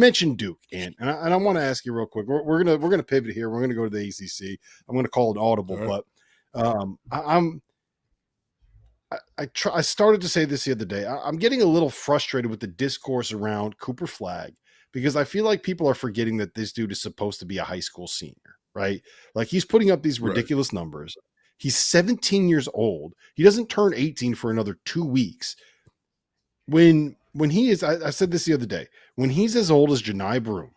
mentioned Duke, and I want to ask you real quick. We're gonna pivot here. We're gonna go to the ACC. I'm gonna call it audible, right. but I started to say this the other day. I'm getting a little frustrated with the discourse around Cooper Flagg because I feel like people are forgetting that this dude is supposed to be a high school senior, right? Like he's putting up these Right. ridiculous numbers. He's 17 years old. He doesn't turn 18 for another 2 weeks. When he is, I said this the other day, when he's as old as Janai Broom,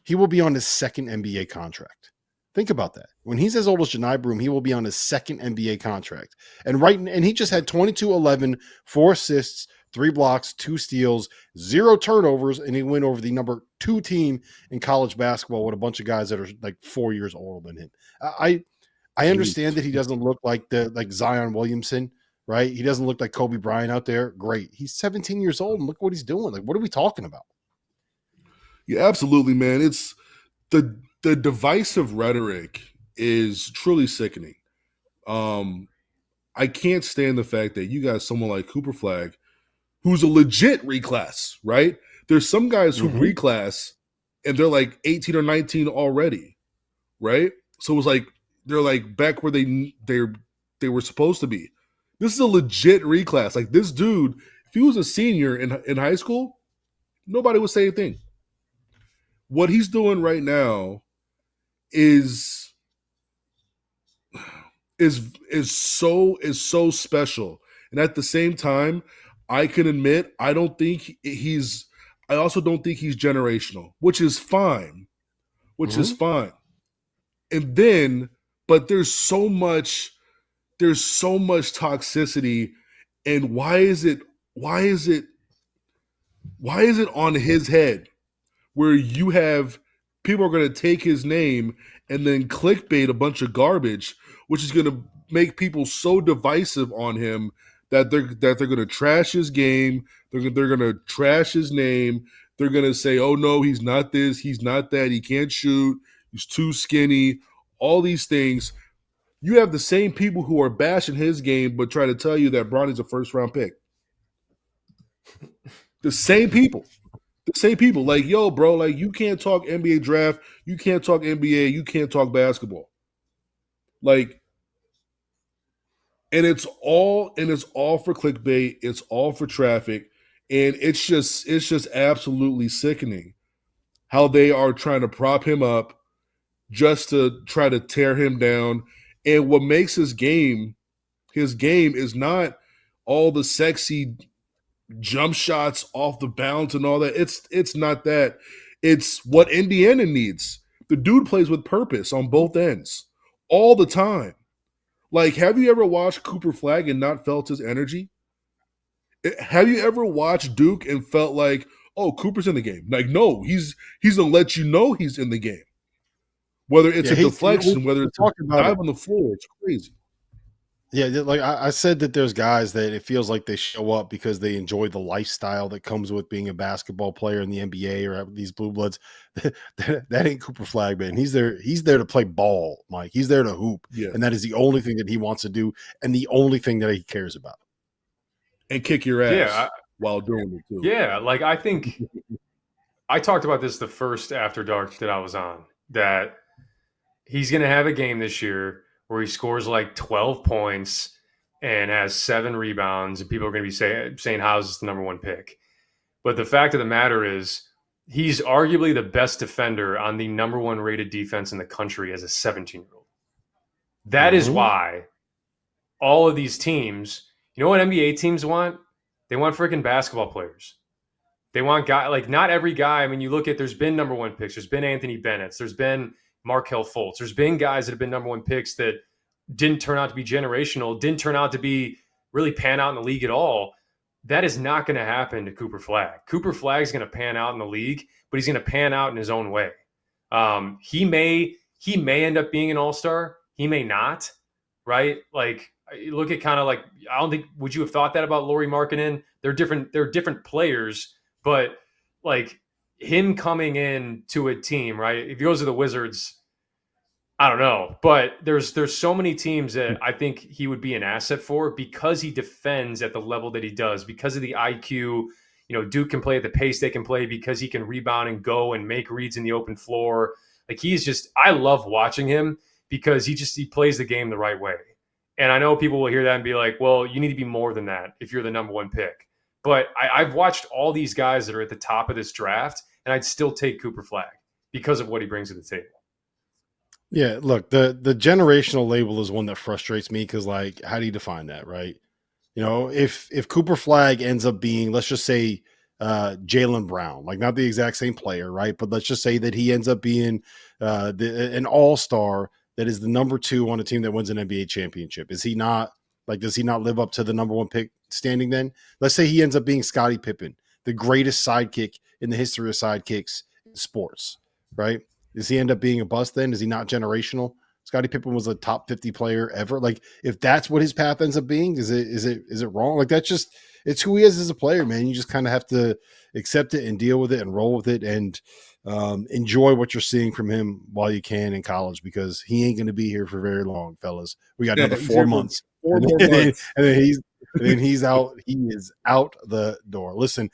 he will be on his second NBA contract. Think about that. When he's as old as Janai Broom, he will be on his second NBA contract. And he just had 22-11, 4 assists, 3 blocks, 2 steals, 0 turnovers, and he went over the number 2 team in college basketball with a bunch of guys that are like 4 years older than him. I understand that he doesn't look like Zion Williamson, right? He doesn't look like Kobe Bryant out there. Great. He's 17 years old, and look what he's doing. Like, what are we talking about? Yeah, absolutely, man. It's the divisive rhetoric is truly sickening. I can't stand the fact that you got someone like Cooper Flagg, who's a legit reclass, right? There's some guys who reclass and they're like 18 or 19 already, right? So it was like they're like back where they were supposed to be. This is a legit reclass. Like this dude, if he was a senior in high school, nobody would say a thing. What he's doing right now is so special. And at the same time, I can admit I also don't think he's generational, which is fine. And then, but there's so much toxicity, and why is it on his head where you have people are going to take his name and then clickbait a bunch of garbage, which is going to make people so divisive on him that they're going to trash his game, they're going to trash his name, they're going to say, oh no, he's not this, he's not that, he can't shoot, he's too skinny, all these things. You have the same people who are bashing his game but try to tell you that Bronny's a first-round pick. The same people. Like, yo, bro, like you can't talk NBA draft, you can't talk NBA, you can't talk basketball. Like, and it's all for clickbait, it's all for traffic, and it's just absolutely sickening how they are trying to prop him up just to try to tear him down. And what makes his game is not all the sexy jump shots off the bounce and all that. It's not that. It's what Indiana needs. The dude plays with purpose on both ends all the time. Like, have you ever watched Cooper Flagg and not felt his energy? Have you ever watched Duke and felt like, oh, Cooper's in the game? Like, no, he's gonna let you know he's in the game. Whether it's a deflection, whether it's a dive on the floor, it's crazy. Yeah, like I said that there's guys that it feels like they show up because they enjoy the lifestyle that comes with being a basketball player in the NBA or these blue bloods. That ain't Cooper Flagg, man. He's there to play ball, Mike. He's there to hoop. Yeah. And that is the only thing that he wants to do and the only thing that he cares about. And kick your ass while doing it too. Yeah, like I think I talked about this the first After Dark that I was on, that he's going to have a game this year where he scores like 12 points and has 7 rebounds, and people are going to be saying, how is this the number 1 pick? But the fact of the matter is he's arguably the best defender on the number 1 rated defense in the country as a 17-year-old. That is why all of these teams, you know what NBA teams want? They want freaking basketball players. They want guys, like not every guy. I mean, you look at, there's been number 1 picks. There's been Anthony Bennett. There's been Markelle Fultz. There's been guys that have been number 1 picks that didn't turn out to be generational, didn't turn out to be really pan out in the league at all. That is not going to happen to Cooper Flagg. Cooper Flagg is going to pan out in the league, but he's going to pan out in his own way. He may end up being an all-star. He may not, right? Like, look at kind of like, I don't think, would you have thought that about Lauri Markkanen? They're different players, but like him coming in to a team, right? If he goes to the Wizards, I don't know, but there's so many teams that I think he would be an asset for because he defends at the level that he does, because of the IQ. Duke can play at the pace they can play because he can rebound and go and make reads in the open floor. Like I love watching him because he plays the game the right way. And I know people will hear that and be like, well, you need to be more than that if you're the number one pick. But I've watched all these guys that are at the top of this draft, and I'd still take Cooper Flagg because of what he brings to the table. Yeah, look, the generational label is one that frustrates me because, like, how do you define that, right? If Cooper Flagg ends up being, let's just say, Jaylen Brown, like not the exact same player, right? But let's just say that he ends up being an all-star that is the number 2 on a team that wins an NBA championship. Is he not, like, does he not live up to the number 1 pick standing then? Let's say he ends up being Scottie Pippen, the greatest sidekick in the history of sidekicks in sports, right? Does he end up being a bust then? Is he not generational? Scottie Pippen was a top 50 player ever. Like, if that's what his path ends up being, is it wrong? Like, it's who he is as a player, man. You just kind of have to accept it and deal with it and roll with it and enjoy what you're seeing from him while you can in college, because he ain't going to be here for very long, fellas. We got another 4 months. 4 more months. And then he's out. He is out the door. Listen,